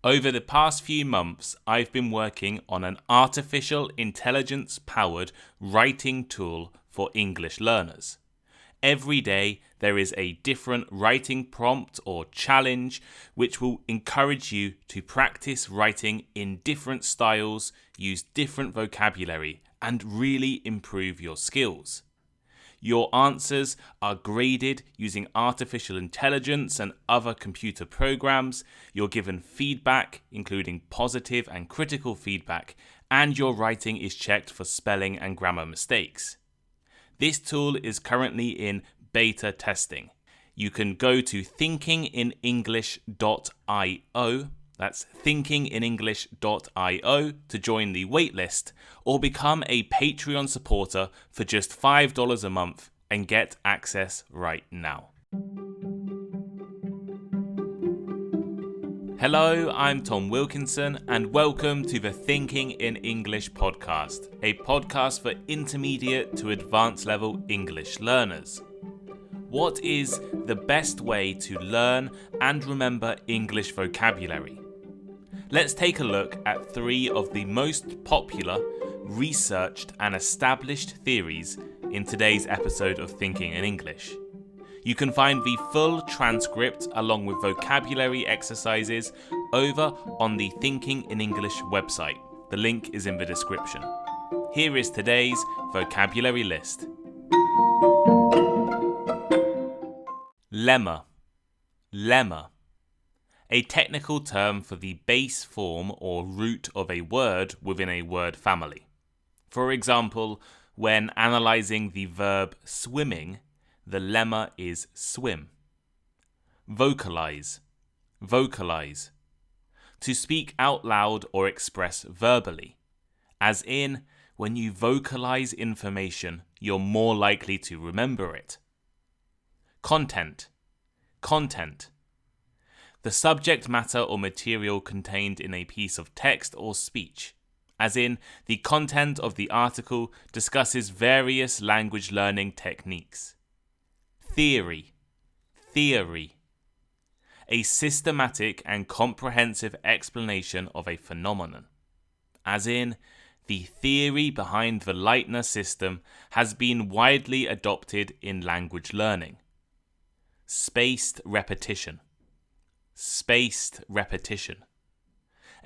Over the past few months, I've been working on an artificial intelligence-powered writing tool for English learners. Every day, there is a different writing prompt or challenge which will encourage you to practice writing in different styles, use different vocabulary, and really improve your skills. Your answers are graded using artificial intelligence and other computer programs. You're given feedback, including positive and critical feedback, and your writing is checked for spelling and grammar mistakes. This tool is currently in beta testing. You can go to thinkinginenglish.io, that's thinkinginenglish.io, to join the waitlist, or become a Patreon supporter for just $5 a month and get access right now. Hello, I'm Tom Wilkinson, and welcome to the Thinking in English podcast, a podcast for intermediate to advanced level English learners. What is the best way to learn and remember English vocabulary? Let's take a look at 3 of the most popular, researched and established theories in today's episode of Thinking in English. You can find the full transcript along with vocabulary exercises over on the Thinking in English website. The link is in the description. Here is today's vocabulary list. Lemma. Lemma. A technical term for the base form or root of a word within a word family. For example, when analysing the verb swimming, the lemma is swim. Vocalize. Vocalize. To speak out loud or express verbally. As in, when you vocalize information, you're more likely to remember it. Content. Content. The subject matter or material contained in a piece of text or speech. As in, the content of the article discusses various language learning techniques. Theory. Theory. A systematic and comprehensive explanation of a phenomenon. As in, the theory behind the Leitner system has been widely adopted in language learning. Spaced repetition. Spaced repetition.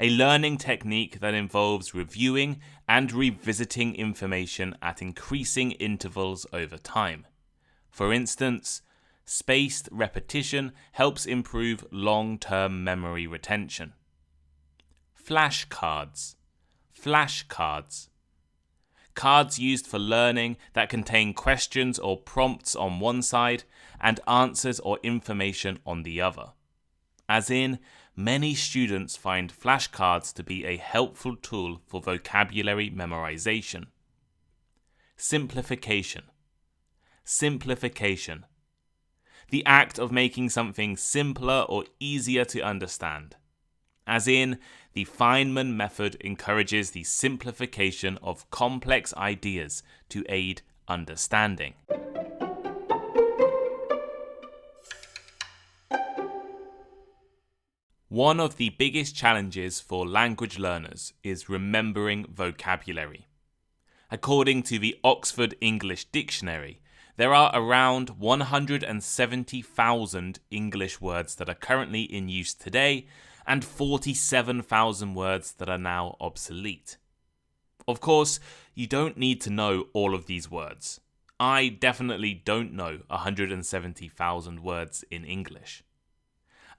A learning technique that involves reviewing and revisiting information at increasing intervals over time. For instance, spaced repetition helps improve long-term memory retention. Flashcards. Flashcards. Cards used for learning that contain questions or prompts on one side and answers or information on the other. As in, many students find flashcards to be a helpful tool for vocabulary memorization. Simplification. Simplification. The act of making something simpler or easier to understand. As in, the Feynman method encourages the simplification of complex ideas to aid understanding. One of the biggest challenges for language learners is remembering vocabulary. According to the Oxford English Dictionary, there are around 170,000 English words that are currently in use today and 47,000 words that are now obsolete. Of course, you don't need to know all of these words. I definitely don't know 170,000 words in English.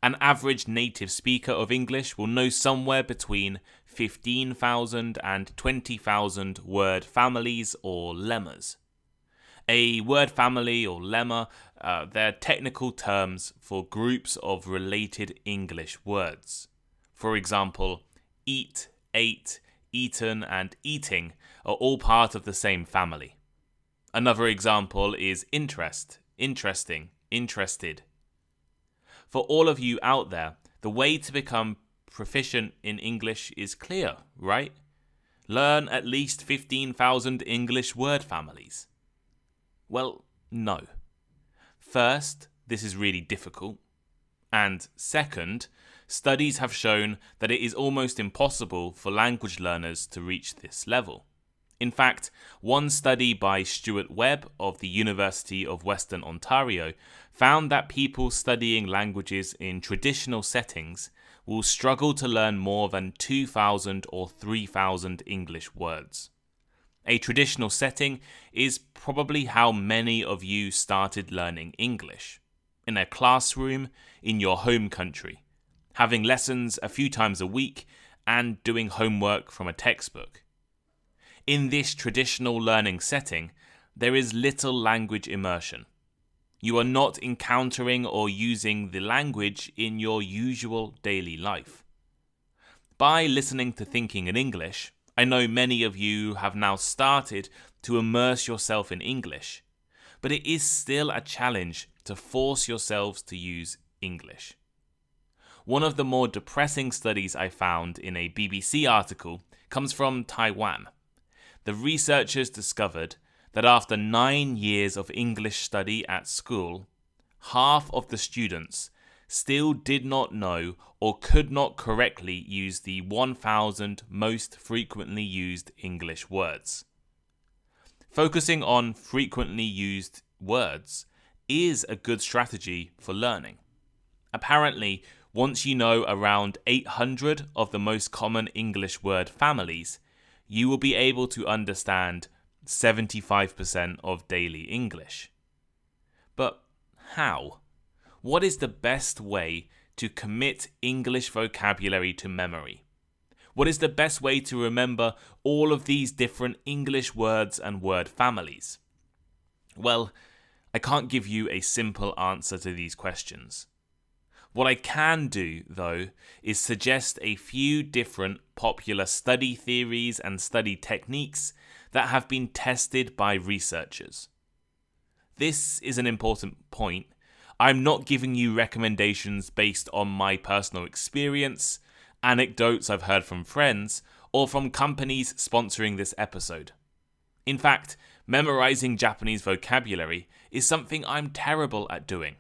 An average native speaker of English will know somewhere between 15,000 and 20,000 word families or lemmas. A word family or lemma, they're technical terms for groups of related English words. For example, eat, ate, eaten, and eating are all part of the same family. Another example is interest, interesting, interested. For all of you out there, the way to become proficient in English is clear, right? Learn at least 15,000 English word families. Well, no. First, this is really difficult. And second, studies have shown that it is almost impossible for language learners to reach this level. In fact, one study by Stuart Webb of the University of Western Ontario found that people studying languages in traditional settings will struggle to learn more than 2,000 or 3,000 English words. A traditional setting is probably how many of you started learning English. In a classroom in your home country, having lessons a few times a week and doing homework from a textbook. In this traditional learning setting, there is little language immersion. You are not encountering or using the language in your usual daily life. By listening to Thinking in English, I know many of you have now started to immerse yourself in English, but it is still a challenge to force yourselves to use English. One of the more depressing studies I found in a BBC article comes from Taiwan. The researchers discovered that after 9 years of English study at school, half of the students still did not know or could not correctly use the 1,000 most frequently used English words. Focusing on frequently used words is a good strategy for learning. Apparently, once you know around 800 of the most common English word families, you will be able to understand 75% of daily English. But how? What is the best way to commit English vocabulary to memory? What is the best way to remember all of these different English words and word families? Well, I can't give you a simple answer to these questions. What I can do, though, is suggest a few different popular study theories and study techniques that have been tested by researchers. This is an important point. I'm not giving you recommendations based on my personal experience, anecdotes I've heard from friends, or from companies sponsoring this episode. In fact, memorizing Japanese vocabulary is something I'm terrible at doing.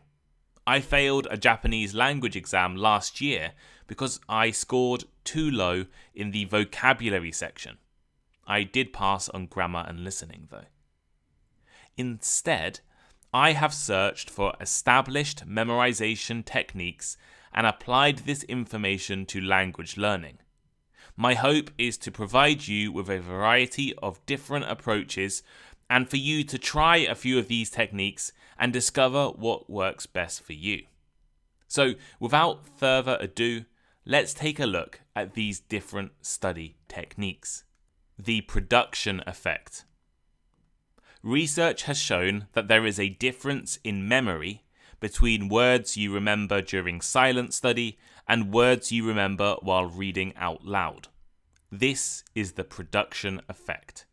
I failed a Japanese language exam last year because I scored too low in the vocabulary section. I did pass on grammar and listening though. Instead, I have searched for established memorization techniques and applied this information to language learning. My hope is to provide you with a variety of different approaches and for you to try a few of these techniques and discover what works best for you. So, without further ado, let's take a look at these different study techniques. The production effect. Research has shown that there is a difference in memory between words you remember during silent study and words you remember while reading out loud. This is the production effect.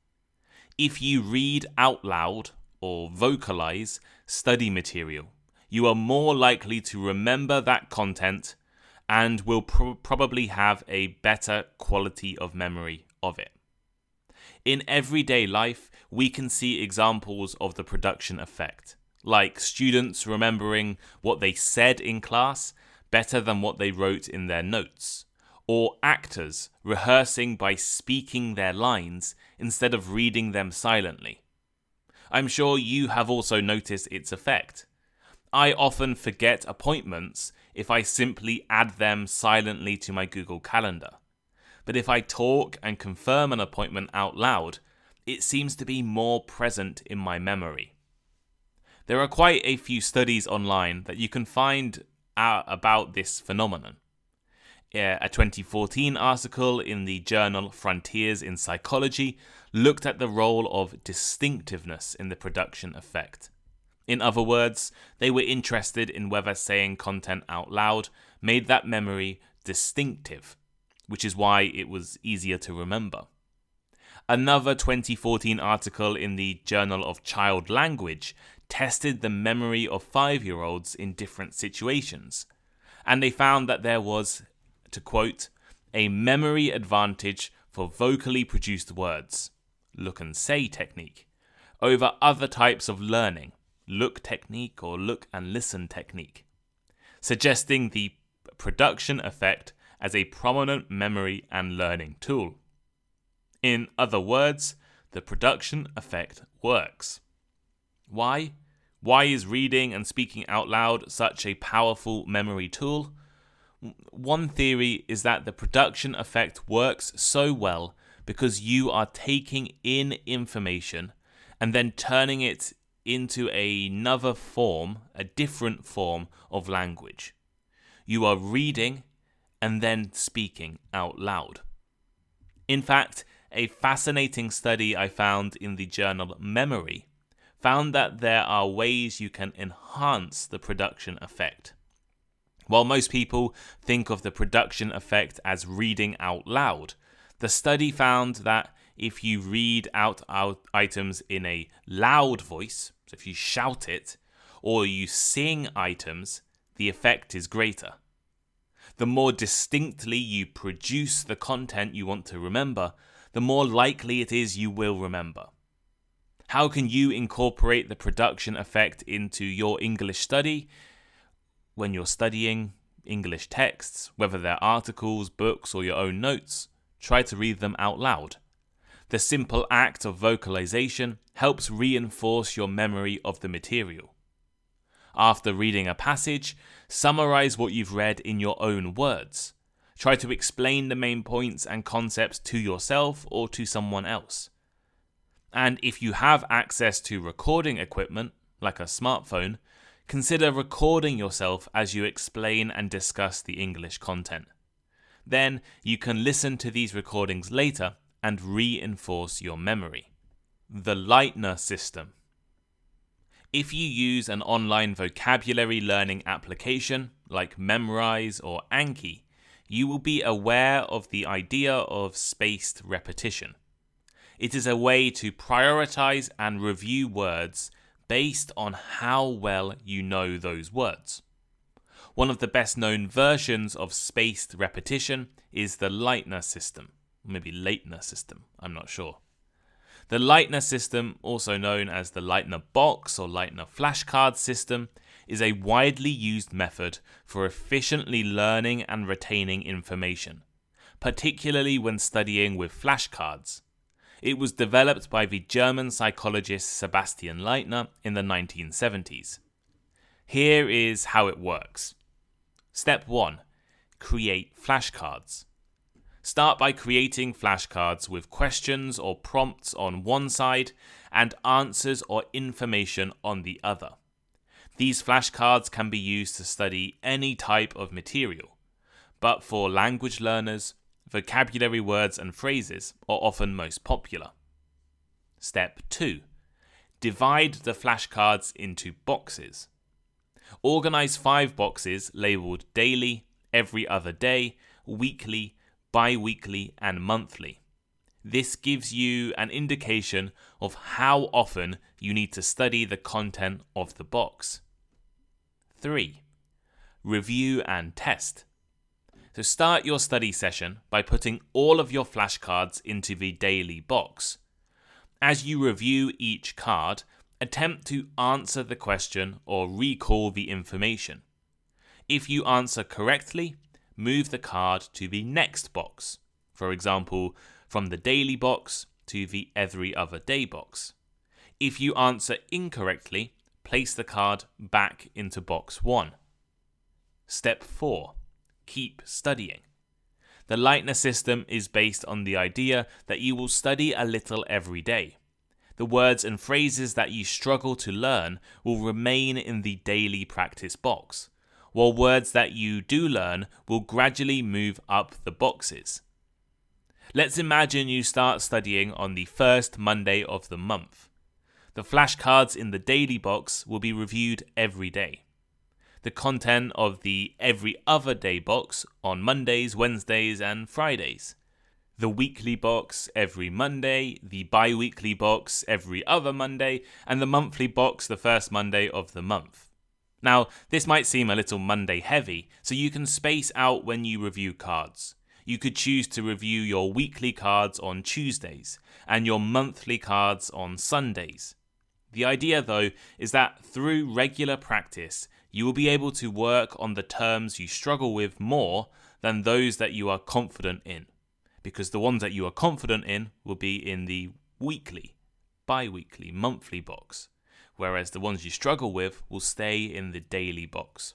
If you read out loud or vocalize study material, you are more likely to remember that content and will probably have a better quality of memory of it. In everyday life, we can see examples of the production effect, like students remembering what they said in class better than what they wrote in their notes, or actors rehearsing by speaking their lines instead of reading them silently. I'm sure you have also noticed its effect. I often forget appointments if I simply add them silently to my Google Calendar. But if I talk and confirm an appointment out loud, it seems to be more present in my memory. There are quite a few studies online that you can find out about this phenomenon. A 2014 article in the journal Frontiers in Psychology looked at the role of distinctiveness in the production effect. In other words, they were interested in whether saying content out loud made that memory distinctive, which is why it was easier to remember. Another 2014 article in the Journal of Child Language tested the memory of 5-year-olds in different situations, and they found that there was, to quote, a memory advantage for vocally produced words, look and say technique, over other types of learning, look technique or look and listen technique, suggesting the production effect as a prominent memory and learning tool. In other words, the production effect works. Why? Why is reading and speaking out loud such a powerful memory tool? One theory is that the production effect works so well because you are taking in information and then turning it into another form, a different form of language. You are reading and then speaking out loud. In fact, a fascinating study I found in the journal Memory found that there are ways you can enhance the production effect. While most people think of the production effect as reading out loud, the study found that if you read out items in a loud voice, so if you shout it, or you sing items, the effect is greater. The more distinctly you produce the content you want to remember, the more likely it is you will remember. How can you incorporate the production effect into your English study? When you're studying English texts, whether they're articles, books, or your own notes, try to read them out loud. The simple act of vocalization helps reinforce your memory of the material. After reading a passage, summarize what you've read in your own words. Try to explain the main points and concepts to yourself or to someone else. And if you have access to recording equipment, like a smartphone, consider recording yourself as you explain and discuss the English content. Then you can listen to these recordings later and reinforce your memory. The Leitner system. If you use an online vocabulary learning application like Memrise or Anki, you will be aware of the idea of spaced repetition. It is a way to prioritize and review words based on how well you know those words. One of the best known versions of spaced repetition is the Leitner system. Maybe Leitner system, I'm not sure. The Leitner system, also known as the Leitner box or Leitner flashcard system, is a widely used method for efficiently learning and retaining information, particularly when studying with flashcards. It was developed by the German psychologist Sebastian Leitner in the 1970s. Here is how it works. Step 1. Create flashcards. Start by creating flashcards with questions or prompts on one side and answers or information on the other. These flashcards can be used to study any type of material, but for language learners, vocabulary words and phrases are often most popular. Step 2. Divide the flashcards into boxes. Organize 5 boxes labeled daily, every other day, weekly, bi-weekly and monthly. This gives you an indication of how often you need to study the content of the box. 3. Review and test. So start your study session by putting all of your flashcards into the daily box. As you review each card, attempt to answer the question or recall the information. If you answer correctly, move the card to the next box. For example, from the daily box to the every other day box. If you answer incorrectly, place the card back into box 1. Step 4. Keep studying. The Leitner system is based on the idea that you will study a little every day. The words and phrases that you struggle to learn will remain in the daily practice box, while words that you do learn will gradually move up the boxes. Let's imagine you start studying on the first Monday of the month. The flashcards in the daily box will be reviewed every day. The content of the every other day box on Mondays, Wednesdays and Fridays. The weekly box every Monday, the bi-weekly box every other Monday, and the monthly box the first Monday of the month. Now, this might seem a little Monday heavy, so you can space out when you review cards. You could choose to review your weekly cards on Tuesdays and your monthly cards on Sundays. The idea, though, is that through regular practice, you will be able to work on the terms you struggle with more than those that you are confident in, because the ones that you are confident in will be in the weekly, bi-weekly, monthly box, whereas the ones you struggle with will stay in the daily box.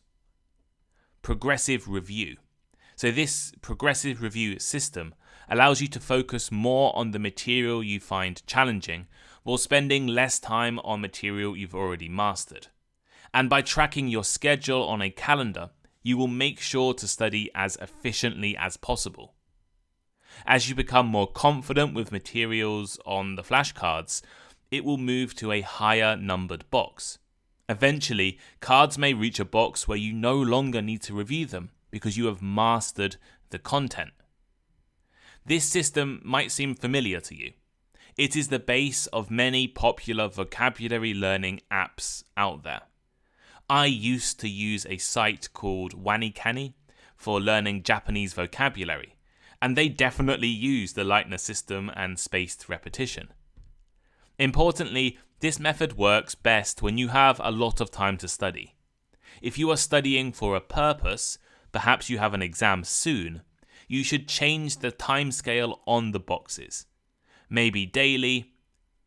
Progressive review. So this progressive review system allows you to focus more on the material you find challenging while spending less time on material you've already mastered. And by tracking your schedule on a calendar, you will make sure to study as efficiently as possible. As you become more confident with materials on the flashcards, it will move to a higher numbered box. Eventually, cards may reach a box where you no longer need to review them because you have mastered the content. This system might seem familiar to you. It is the base of many popular vocabulary learning apps out there. I used to use a site called WaniKani for learning Japanese vocabulary, and they definitely use the lightner system and spaced repetition. Importantly, this method works best when you have a lot of time to study. If you are studying for a purpose, perhaps you have an exam soon, you should change the timescale on the boxes. Maybe daily,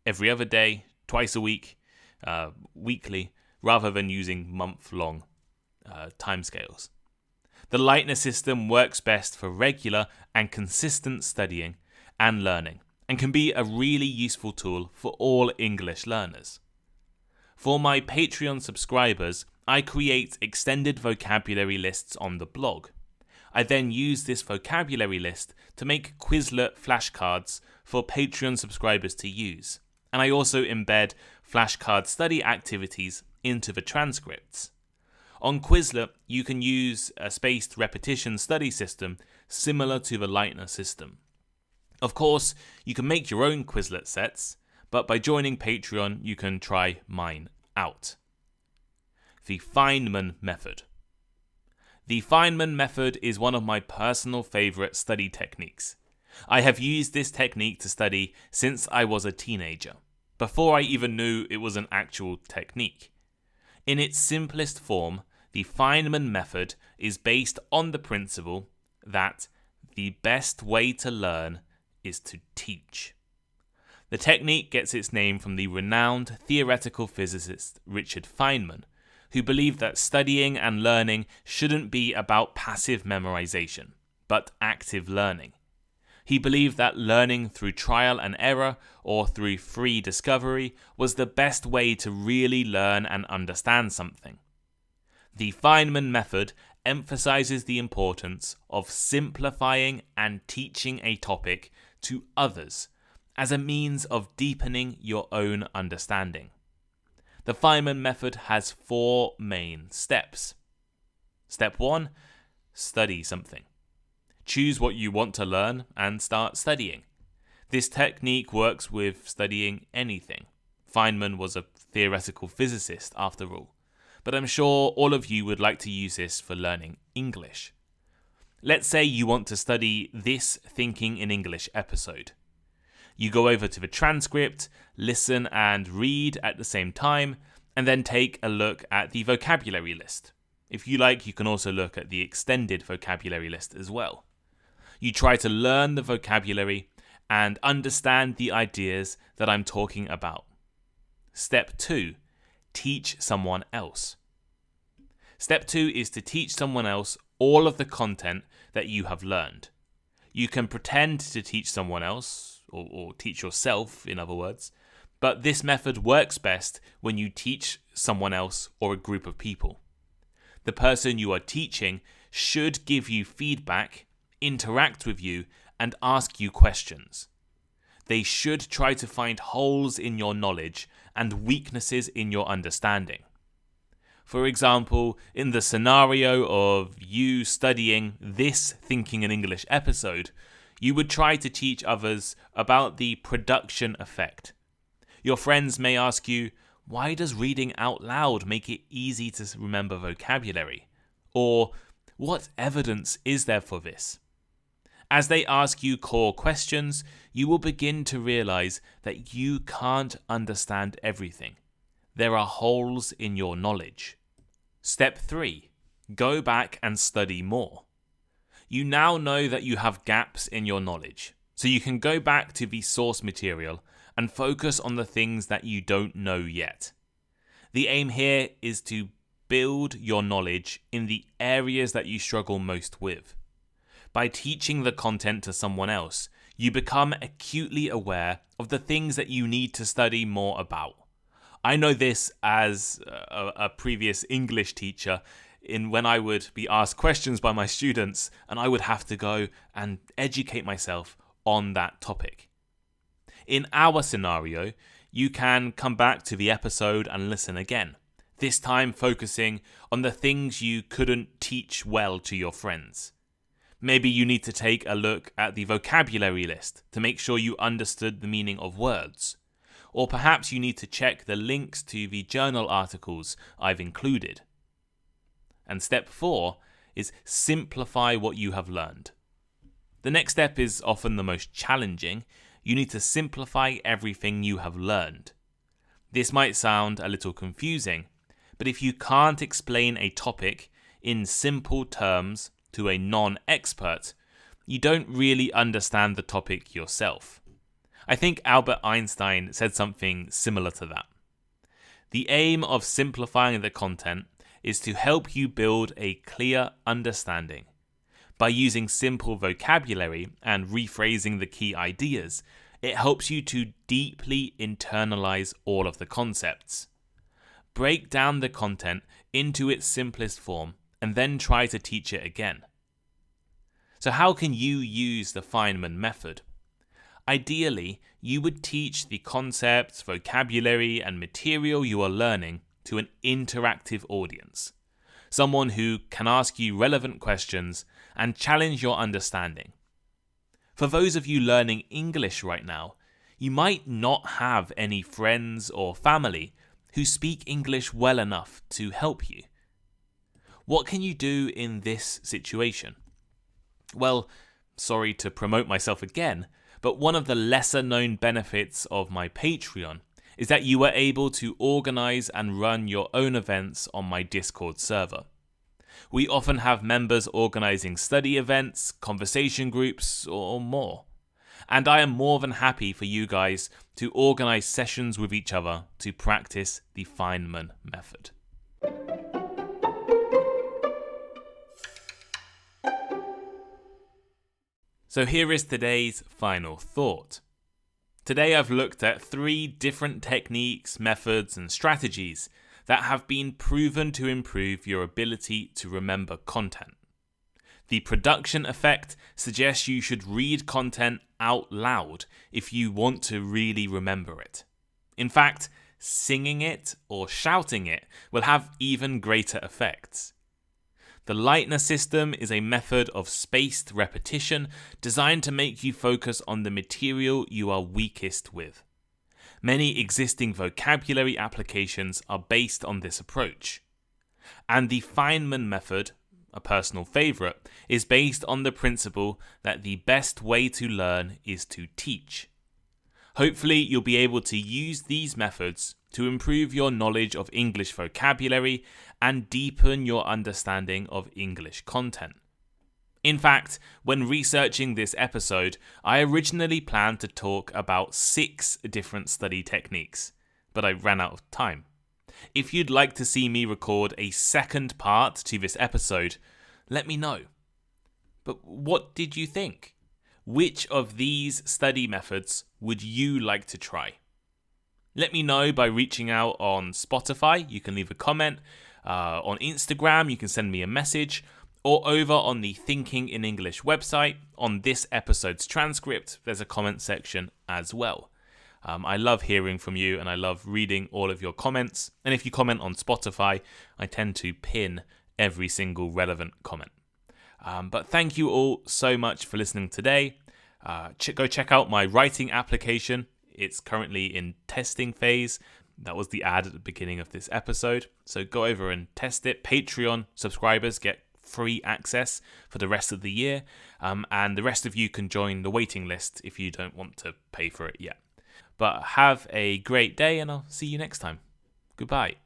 every other day, twice a week, weekly, rather than using month-long timescales. The lightner system works best for regular and consistent studying and learning, and can be a really useful tool for all English learners. For my Patreon subscribers, I create extended vocabulary lists on the blog. I then use this vocabulary list to make Quizlet flashcards for Patreon subscribers to use, and I also embed flashcard study activities into the transcripts. On Quizlet, you can use a spaced repetition study system similar to the lightner system. Of course, you can make your own Quizlet sets, but by joining Patreon, you can try mine out. The Feynman method. The Feynman method is one of my personal favorite study techniques. I have used this technique to study since I was a teenager, before I even knew it was an actual technique. In its simplest form, the Feynman method is based on the principle that the best way to learn is to teach. The technique gets its name from the renowned theoretical physicist Richard Feynman, who believed that studying and learning shouldn't be about passive memorization, but active learning. He believed that learning through trial and error or through free discovery was the best way to really learn and understand something. The Feynman method emphasizes the importance of simplifying and teaching a topic to others as a means of deepening your own understanding. The Feynman method has 4 main steps. Step 1, study something. Choose what you want to learn and start studying. This technique works with studying anything. Feynman was a theoretical physicist after all, but I'm sure all of you would like to use this for learning English. Let's say you want to study this Thinking in English episode. You go over to the transcript, listen and read at the same time, and then take a look at the vocabulary list. If you like, you can also look at the extended vocabulary list as well. You try to learn the vocabulary and understand the ideas that I'm talking about. Step 2, teach someone else. Step 2 is to teach someone else all of the content that you have learned. You can pretend to teach someone else, or teach yourself, in other words, but this method works best when you teach someone else or a group of people. The person you are teaching should give you feedback, interact with you, and ask you questions. They should try to find holes in your knowledge and weaknesses in your understanding. For example, in the scenario of you studying this Thinking in English episode, you would try to teach others about the production effect. Your friends may ask you, why does reading out loud make it easy to remember vocabulary? Or, what evidence is there for this? As they ask you core questions, you will begin to realize that you can't understand everything. There are holes in your knowledge. Step 3. Go back and study more. You now know that you have gaps in your knowledge, so you can go back to the source material and focus on the things that you don't know yet. The aim here is to build your knowledge in the areas that you struggle most with. By teaching the content to someone else, you become acutely aware of the things that you need to study more about. I know this as a previous English teacher when I would be asked questions by my students and I would have to go and educate myself on that topic. In our scenario, you can come back to the episode and listen again, this time focusing on the things you couldn't teach well to your friends. Maybe you need to take a look at the vocabulary list to make sure you understood the meaning of words. Or perhaps you need to check the links to the journal articles I've included. And step 4 is simplify what you have learned. The next step is often the most challenging. You need to simplify everything you have learned. This might sound a little confusing, but if you can't explain a topic in simple terms to a non-expert, you don't really understand the topic yourself. I think Albert Einstein said something similar to that. The aim of simplifying the content is to help you build a clear understanding. By using simple vocabulary and rephrasing the key ideas, it helps you to deeply internalize all of the concepts. Break down the content into its simplest form and then try to teach it again. So how can you use the Feynman method? Ideally, you would teach the concepts, vocabulary, and material you are learning to an interactive audience, someone who can ask you relevant questions and challenge your understanding. For those of you learning English right now, you might not have any friends or family who speak English well enough to help you. What can you do in this situation? Well, sorry to promote myself again, but one of the lesser known benefits of my Patreon is that you are able to organize and run your own events on my Discord server. We often have members organizing study events, conversation groups, or more. And I am more than happy for you guys to organize sessions with each other to practice the Feynman method. So here is today's final thought. Today I've looked at 3 different techniques, methods, and strategies that have been proven to improve your ability to remember content. The production effect suggests you should read content out loud if you want to really remember it. In fact, singing it or shouting it will have even greater effects. The Lightner system is a method of spaced repetition designed to make you focus on the material you are weakest with. Many existing vocabulary applications are based on this approach. And the Feynman method, a personal favourite, is based on the principle that the best way to learn is to teach. Hopefully, you'll be able to use these methods to improve your knowledge of English vocabulary and deepen your understanding of English content. In fact, when researching this episode, I originally planned to talk about 6 different study techniques, but I ran out of time. If you'd like to see me record a second part to this episode, let me know. But what did you think? Which of these study methods would you like to try? Let me know by reaching out on Spotify. You can leave a comment. On Instagram, you can send me a message. Or over on the Thinking in English website, on this episode's transcript, there's a comment section as well. I love hearing from you and I love reading all of your comments. And if you comment on Spotify, I tend to pin every single relevant comment. But thank you all so much for listening today. Go check out my writing application. It's currently in testing phase. That was the ad at the beginning of this episode. So go over and test it. Patreon subscribers get free access for the rest of the year. And the rest of you can join the waiting list if you don't want to pay for it yet. But have a great day and I'll see you next time. Goodbye.